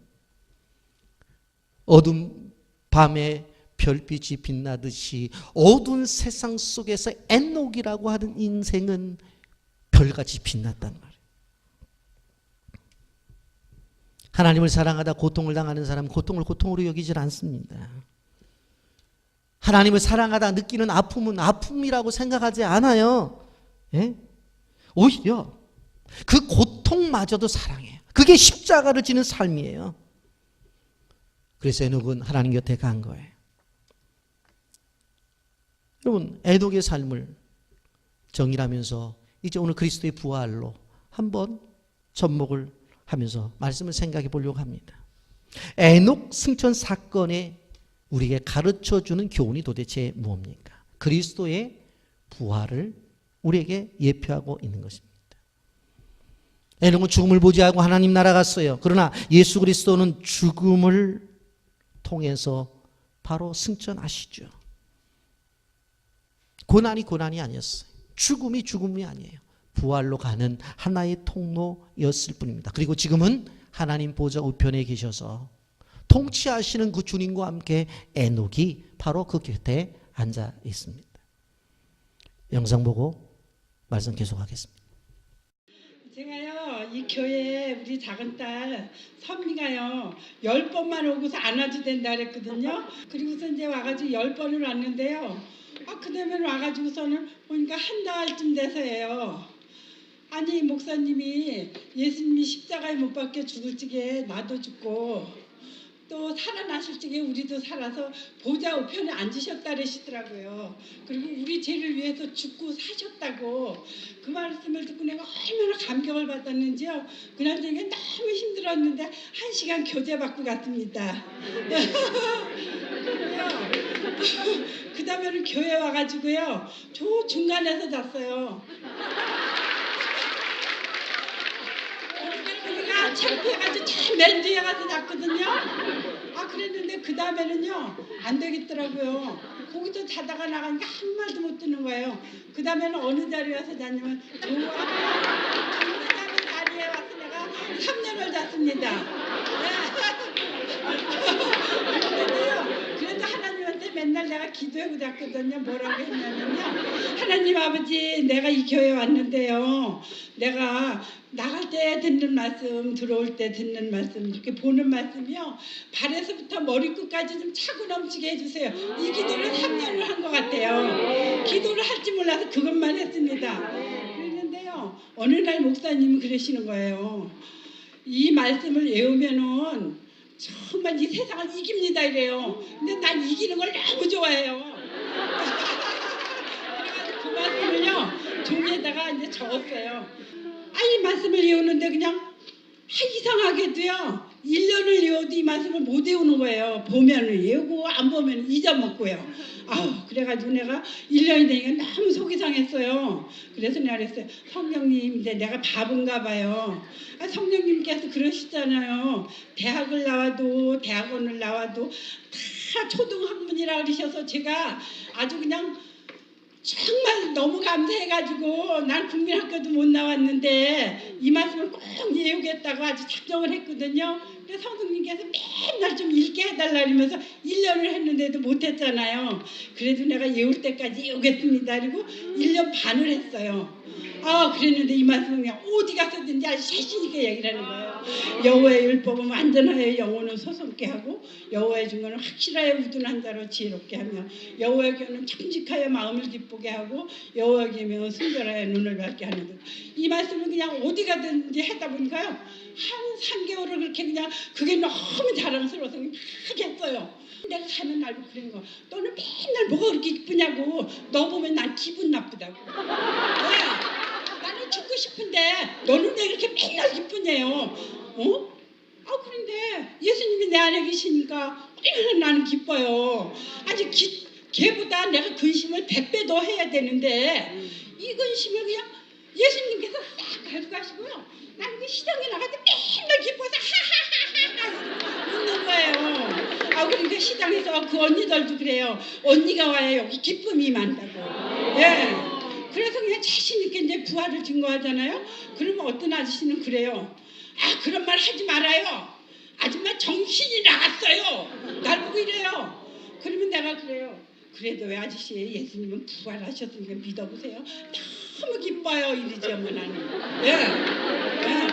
S1: 어두운 밤에 별빛이 빛나듯이 어두운 세상 속에서 에녹이라고 하는 인생은 별같이 빛났단 말이에요. 하나님을 사랑하다 고통을 당하는 사람은 고통을 고통으로 여기질 않습니다. 하나님을 사랑하다 느끼는 아픔은 아픔이라고 생각하지 않아요. 예? 오히려 그 고통마저도 사랑해요. 그게 십자가를 지는 삶이에요. 그래서 에녹은 하나님 곁에 간 거예요. 여러분, 에녹의 삶을 정의하면서 이제 오늘 그리스도의 부활로 한번 접목을 하면서 말씀을 생각해 보려고 합니다. 에녹 승천 사건에 우리에게 가르쳐주는 교훈이 도대체 무엇입니까? 그리스도의 부활을 우리에게 예표하고 있는 것입니다. 에녹은 죽음을 보지하고 하나님 나라 갔어요. 그러나 예수 그리스도는 죽음을 통해서 바로 승천하시죠. 고난이 아니었어요. 죽음이 아니에요. 부활로 가는 하나의 통로였을 뿐입니다. 그리고 지금은 하나님 보좌 우편에 계셔서 통치하시는 그 주님과 함께 에녹이 바로 그 곁에 앉아 있습니다. 영상 보고 말씀 계속하겠습니다.
S2: 제가요, 이 교회에 우리 작은 딸 선미가요 10번만 오고서 안 와도 된다 그랬거든요. 그리고서 이제 와가지고 10번을 왔는데요. 그 다음에 와가지고서는 보니까 한 달쯤 돼서예요. 아니, 목사님이 예수님이 십자가에 못 박혀 죽을 적에 나도 죽고 또 살아나실 적에 우리도 살아서 보좌 우편에 앉으셨다 그러시더라고요. 그리고 우리 죄를 위해서 죽고 사셨다고 그 말씀을 듣고 내가 얼마나 감격을 받았는지요. 그날 저녁에 너무 힘들었는데 1시간 교제 받고 갔습니다. 그 다음에는 교회 와가지고요. 저 중간에서 잤어요. 우리가 창피해가지고 참 맨 뒤에 가서 잤거든요. 그랬는데 그 다음에는요 안 되겠더라고요. 거기서 자다가 나가니까 한 말도 못 듣는 거예요. 그 다음에는 어느 자리에 와서 잤냐면 정상하는 자리에 와서 내가 3년을 잤습니다. 그래도 하나님한테 맨날 내가 기도하고 잤거든요. 뭐라고 했냐면요, 하나님 아버지, 내가 이 교회에 왔는데요, 내가 나갈 때 듣는 말씀, 들어올 때 듣는 말씀, 이렇게 보는 말씀이요, 발에서부터 머리끝까지 좀 차고 넘치게 해주세요. 이 기도를 3년을 한 것 같아요. 기도를 할지 몰라서 그것만 했습니다. 그랬는데요, 어느 날 목사님이 그러시는 거예요. 이 말씀을 외우면은 정말 이 세상을 이깁니다 이래요. 근데 난 이기는 걸 너무 좋아해요. 그래가지고 그 말씀을요 종이에다가 이제 적었어요. 이 말씀을 외우는데 그냥 이상하게도요 1년을 외워도 이 말씀을 못 외우는 거예요. 보면은 외우고 안 보면 잊어먹고요. 그래가지고 내가 1년이 되니까 너무 속이 상했어요. 그래서 내가 그랬어요. 성령님, 내가 바본가 봐요. 성령님께서 그러시잖아요. 대학원을 나와도 다 초등학문이라 그러셔서 제가 아주 그냥 정말 너무 감사해가지고 난 국민학교도 못 나왔는데 이 말씀을 꼭 외우겠다고 아주 작정을 했거든요. 그래서 성령님께서 맨날 좀 읽게 해달라 그러면서 1년을 했는데도 못했잖아요. 그래도 내가 외울 때까지 외우겠습니다. 그리고 1년 반을 했어요. 그랬는데 이 말씀은 그냥 어디 가서든지 아주 자신있게 얘기를 하는 거예요. 여호와의 율법은 완전하여 영혼을 소송케 하고 여호와의 증거는 확실하여 우둔한 자로 지혜롭게 하며 여호와의 교는 정직하여 마음을 기쁘게 하고 여호와의 계명은 순결하여 눈을 밝게 하는 것. 이 말씀을 그냥 어디 가든지 하다 보니까요 한 3개월을 그렇게 그냥 그게 너무 자랑스러워서 막 했어요. 내가 가는 날도 그런 거. 너는 맨날 뭐가 그렇게 기쁘냐고. 너 보면 난 기분 나쁘다고. 왜? 나는 죽고 싶은데 너는 왜 그렇게 맨날 기쁘냐요. 어? 그런데 예수님이 내 안에 계시니까 얼마나 나는 기뻐요. 아직 걔보다 내가 근심을 100배 더 해야 되는데 이 근심을 그냥 예수님께서 싹 가져가시고요. 나는 그 시장에 나갈 때 맨날 기뻐서 하하하하 웃는 거예요. 그러니까 시장에서 그 언니들도 그래요. 언니가 와야 여기 기쁨이 많다고. 예. 그래서 그냥 자신 있게 이제 부활을 증거하잖아요. 그러면 어떤 아저씨는 그래요. 그런 말 하지 말아요. 아줌마 정신이 나갔어요. 날 보고 이래요. 그러면 내가 그래요. 그래도 왜 아저씨 예수님은 부활하셨으니까 믿어보세요. 너무 기뻐요. 이러지 뭐 나는. 예. 예.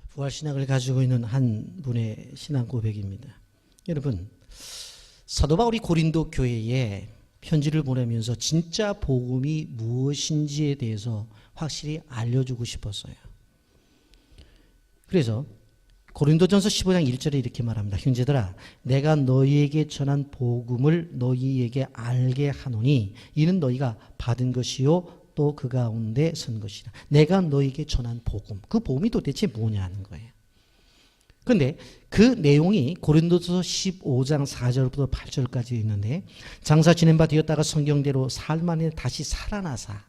S1: 부활신앙을 가지고 있는 한 분의 신앙 고백입니다. 여러분, 사도 바울이 고린도 교회에 편지를 보내면서 진짜 복음이 무엇인지에 대해서 확실히 알려주고 싶었어요. 그래서 고린도전서 15장 1절에 이렇게 말합니다. 형제들아, 내가 너희에게 전한 복음을 너희에게 알게 하노니 이는 너희가 받은 것이요 또 그 가운데 선 것이라. 내가 너희에게 전한 복음, 그 복음이 도대체 뭐냐는 거예요. 그런데 그 내용이 고린도서 15장 4절부터 8절까지 있는데, 장사 지낸 바 되었다가 성경대로 사흘 만에 다시 살아나사,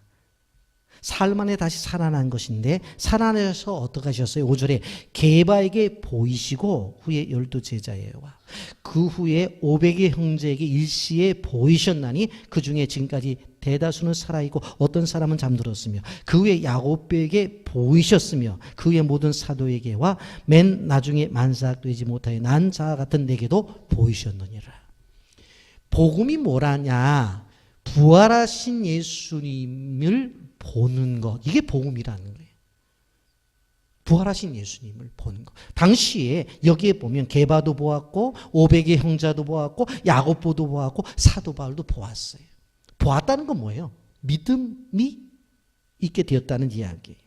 S1: 사흘 만에 다시 살아난 것인데, 살아나서 어떻게 하셨어요? 5절에 게바에게 보이시고 후에 12제자에게와 그 후에 500의 형제에게 일시에 보이셨나니 그 중에 지금까지 대다수는 살아있고 어떤 사람은 잠들었으며, 그 후에 야곱에게 보이셨으며 그 후에 모든 사도에게와 맨 나중에 만삭되지 못하여 난 자와 같은 내게도 보이셨느니라. 복음이 뭐라냐? 부활하신 예수님을 보는 것, 이게 복음이라는 거예요. 부활하신 예수님을 보는 것. 당시에 여기에 보면 게바도 보았고 500의 형제도 보았고 야곱보도 보았고 사도 바울도 보았어요. 보았다는 건 뭐예요? 믿음이 있게 되었다는 이야기예요.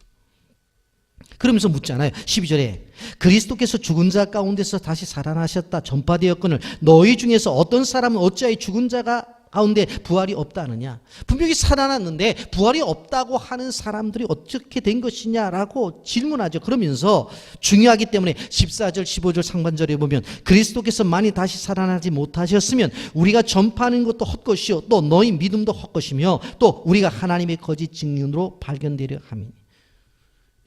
S1: 그러면서 묻잖아요. 12절에 그리스도께서 죽은 자 가운데서 다시 살아나셨다 전파되었거늘 너희 중에서 어떤 사람은 어찌하여 죽은 자가 가운데 부활이 없다느냐. 분명히 살아났는데 부활이 없다고 하는 사람들이 어떻게 된 것이냐라고 질문하죠. 그러면서 중요하기 때문에 14절 15절 상반절에 보면 그리스도께서 만일 다시 살아나지 못하셨으면 우리가 전파하는 것도 헛것이요 또 너희 믿음도 헛것이며 또 우리가 하나님의 거짓 증인으로 발견되려 함이니.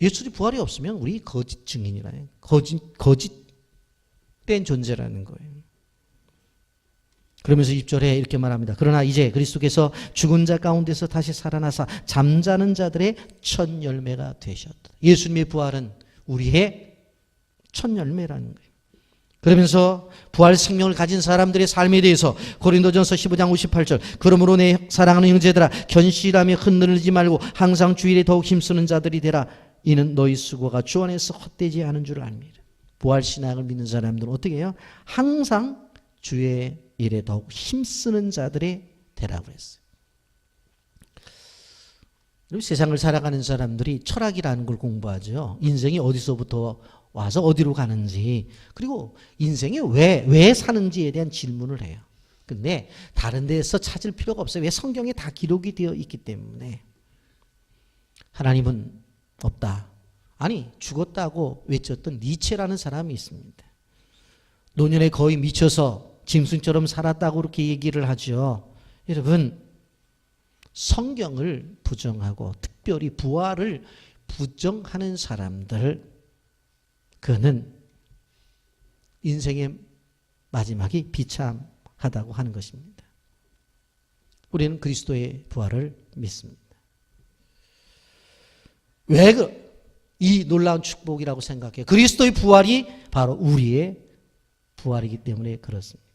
S1: 예수님 부활이 없으면 우리 거짓 증인이라요. 거짓된 존재라는 거예요. 그러면서 6절에 이렇게 말합니다. 그러나 이제 그리스도께서 죽은 자 가운데서 다시 살아나사 잠자는 자들의 첫 열매가 되셨다. 예수님의 부활은 우리의 첫 열매라는 거예요. 그러면서 부활 생명을 가진 사람들의 삶에 대해서 고린도전서 15장 58절 그러므로 내 사랑하는 형제들아 견실하며 흔들리지 말고 항상 주일에 더욱 힘쓰는 자들이 되라. 이는 너희 수고가 주 안에서 헛되지 않은 줄 압니다. 부활 신앙을 믿는 사람들은 어떻게 해요? 항상 주의 일에 더욱 힘쓰는 자들이 되라고 했어요. 세상을 살아가는 사람들이 철학이라는 걸 공부하죠. 인생이 어디서부터 와서 어디로 가는지, 그리고 인생이 왜 사는지에 대한 질문을 해요. 근데 다른 데서 찾을 필요가 없어요. 왜? 성경에 다 기록이 되어 있기 때문에. 하나님은 없다. 아니, 죽었다고 외쳤던 니체라는 사람이 있습니다. 노년에 거의 미쳐서 짐승처럼 살았다고 그렇게 얘기를 하죠. 여러분, 성경을 부정하고 특별히 부활을 부정하는 사람들, 그는 인생의 마지막이 비참하다고 하는 것입니다. 우리는 그리스도의 부활을 믿습니다. 왜 이 놀라운 축복이라고 생각해요? 그리스도의 부활이 바로 우리의 부활이기 때문에 그렇습니다.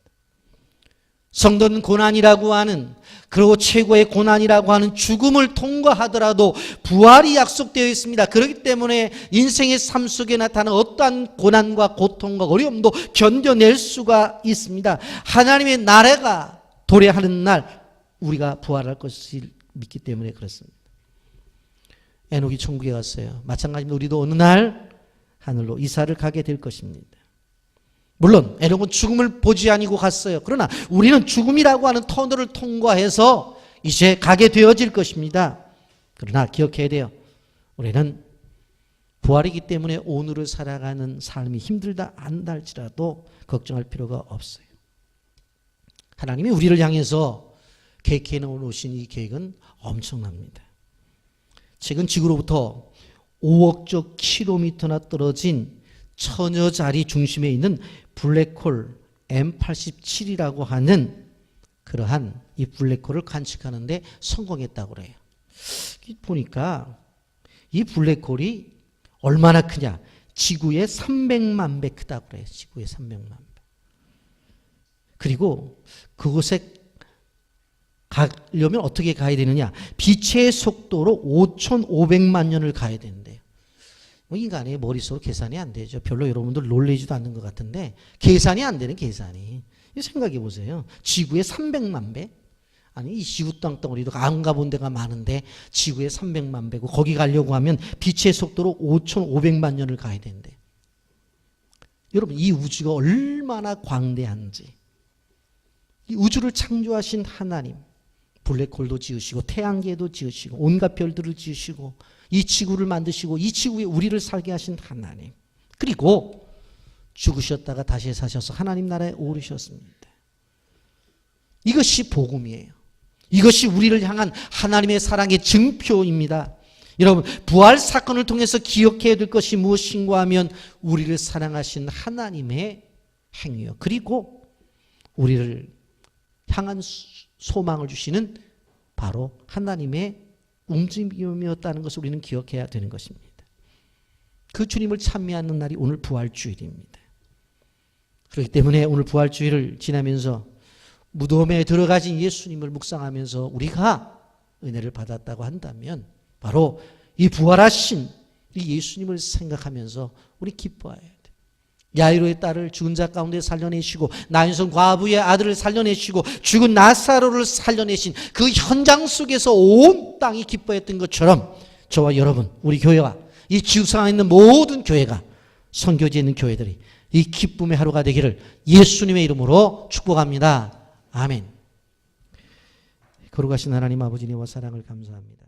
S1: 성도는 고난이라고 하는, 그리고 최고의 고난이라고 하는 죽음을 통과하더라도 부활이 약속되어 있습니다. 그렇기 때문에 인생의 삶 속에 나타나는 어떠한 고난과 고통과 어려움도 견뎌낼 수가 있습니다. 하나님의 나라가 도래하는 날 우리가 부활할 것을 믿기 때문에 그렇습니다. 에녹이 천국에 갔어요. 마찬가지로 우리도 어느 날 하늘로 이사를 가게 될 것입니다. 물론 에녹은 죽음을 보지 아니고 갔어요. 그러나 우리는 죽음이라고 하는 터널을 통과해서 이제 가게 되어질 것입니다. 그러나 기억해야 돼요. 우리는 부활이기 때문에 오늘을 살아가는 삶이 힘들다 한다 할지라도 걱정할 필요가 없어요. 하나님이 우리를 향해서 계획해 놓으신 이 계획은 엄청납니다. 최근 지구로부터 5억조 킬로미터나 떨어진 천여자리 중심에 있는 블랙홀 M87이라고 하는 그러한 이 블랙홀을 관측하는데 성공했다고 그래요. 보니까 이 블랙홀이 얼마나 크냐? 지구의 300만 배 크다고 그래요. 지구의 300만 배. 그리고 그곳에 가려면 어떻게 가야 되느냐? 빛의 속도로 5,500만 년을 가야 된대요. 인간의 머릿속으로 계산이 안 되죠. 별로 여러분들 놀라지도 않는 것 같은데 계산이 안 되는 계산이. 생각해 보세요. 지구의 300만 배? 아니 이 지구 땅덩어리도 안 가본 데가 많은데 지구의 300만 배고 거기 가려고 하면 빛의 속도로 5,500만 년을 가야 된대. 여러분 이 우주가 얼마나 광대한지, 이 우주를 창조하신 하나님, 블랙홀도 지으시고 태양계도 지으시고 온갖 별들을 지으시고 이 지구를 만드시고 이 지구에 우리를 살게 하신 하나님, 그리고 죽으셨다가 다시 사셔서 하나님 나라에 오르셨습니다. 이것이 복음이에요. 이것이 우리를 향한 하나님의 사랑의 증표입니다. 여러분 부활 사건을 통해서 기억해야 될 것이 무엇인가 하면 우리를 사랑하신 하나님의 행위요. 그리고 우리를 향한 소망을 주시는 바로 하나님의 움직임이었다는 것을 우리는 기억해야 되는 것입니다. 그 주님을 찬미하는 날이 오늘 부활주일입니다. 그렇기 때문에 오늘 부활주일을 지나면서 무덤에 들어가신 예수님을 묵상하면서 우리가 은혜를 받았다고 한다면 바로 이 부활하신 이 예수님을 생각하면서 우리 기뻐해야 돼. 야이로의 딸을 죽은 자 가운데 살려내시고 나인성 과부의 아들을 살려내시고 죽은 나사로를 살려내신 그 현장 속에서 온 땅이 기뻐했던 것처럼 저와 여러분, 우리 교회와 이 지구상에 있는 모든 교회가, 선교지에 있는 교회들이 이 기쁨의 하루가 되기를 예수님의 이름으로 축복합니다. 아멘. 거룩하신 하나님 아버지, 은혜와 사랑을 감사합니다.